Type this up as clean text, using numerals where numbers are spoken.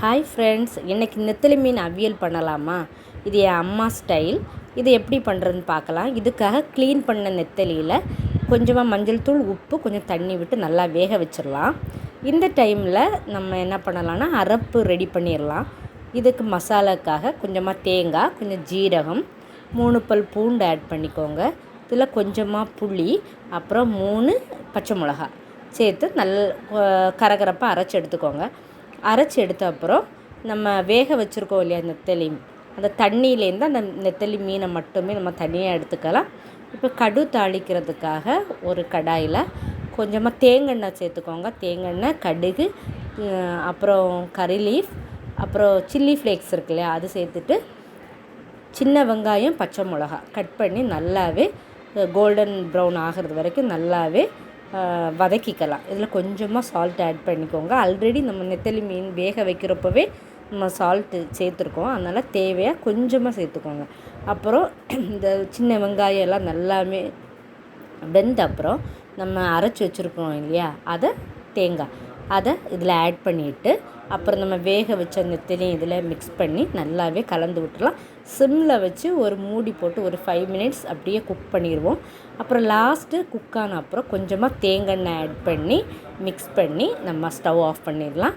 Hi friends, இன்றைக்கி நெத்திலி மீன் அவியல் பண்ணலாமா? இது என் அம்மா ஸ்டைல். இது எப்படி பண்ணுறதுன்னு பார்க்கலாம். இதுக்காக க்ளீன் பண்ண நெத்தலியில் கொஞ்சமாக மஞ்சள் தூள், உப்பு, கொஞ்சம் தண்ணி விட்டு நல்லா வேக வச்சிடலாம். இந்த டைமில் நம்ம என்ன பண்ணலான்னா அரப்பு ரெடி பண்ணிடலாம். இதுக்கு மசாலாக்காக கொஞ்சமாக தேங்காய், கொஞ்சம் ஜீரகம், 3 பல் பூண்டு ஆட் பண்ணிக்கோங்க. இதில் கொஞ்சமாக புளி, அப்புறம் 3 பச்சை மிளகா சேர்த்து கரகரப்பாக அரைச்சி எடுத்துக்கோங்க. அரைச்சி எடுத்த அப்புறம் நம்ம வேக வச்சுருக்கோம் இல்லையா நெத்தலி, அந்த தண்ணியிலேருந்து அந்த நெத்தலி மீனை மட்டுமே நம்ம தனியாக எடுத்துக்கலாம். இப்போ கடு தாளிக்கிறதுக்காக ஒரு கடாயில் கொஞ்சமாக தேங்காய் சேர்த்துக்கோங்க. தேங்காய், கடுகு, அப்புறம் கறி லீஃப், அப்புறம் சில்லி ஃப்ளேக்ஸ் இருக்கு இல்லையா, அது சேர்த்துட்டு சின்ன வெங்காயம், பச்சை மிளகா கட் பண்ணி நல்லாவே கோல்டன் ப்ரௌன் ஆகிறது வரைக்கும் நல்லாவே வதக்கிக்கலாம். இதில் கொஞ்சமாக சால்ட் ஆட் பண்ணிக்கோங்க. ஆல்ரெடி நம்ம நெத்தலி மீன் வேக வைக்கிறப்பவே நம்ம சால்ட்டு சேர்த்துருக்கோம், அதனால் தேவையாக கொஞ்சமாக சேர்த்துக்கோங்க. அப்புறம் இந்த சின்ன வெங்காயம் எல்லாம் நல்லாவே வெந்த அப்புறம் நம்ம அரைச்சி வச்சுருக்கோம் இல்லையா, அதை இதில் ஆட் பண்ணிவிட்டு அப்புறம் நம்ம வேக வச்ச நெத்தலியும் இதில் மிக்ஸ் பண்ணி நல்லாவே கலந்து விட்டுலாம். சிம்மில் வச்சு ஒரு மூடி போட்டு ஒரு 5 மினிட்ஸ் அப்படியே குக் பண்ணிடுவோம். அப்புறம் லாஸ்ட்டு குக்கான அப்புறம் கொஞ்சமாக தேங்காய் எண்ணெய் ஆட் பண்ணி மிக்ஸ் பண்ணி நம்ம ஸ்டவ் ஆஃப் பண்ணிடலாம்.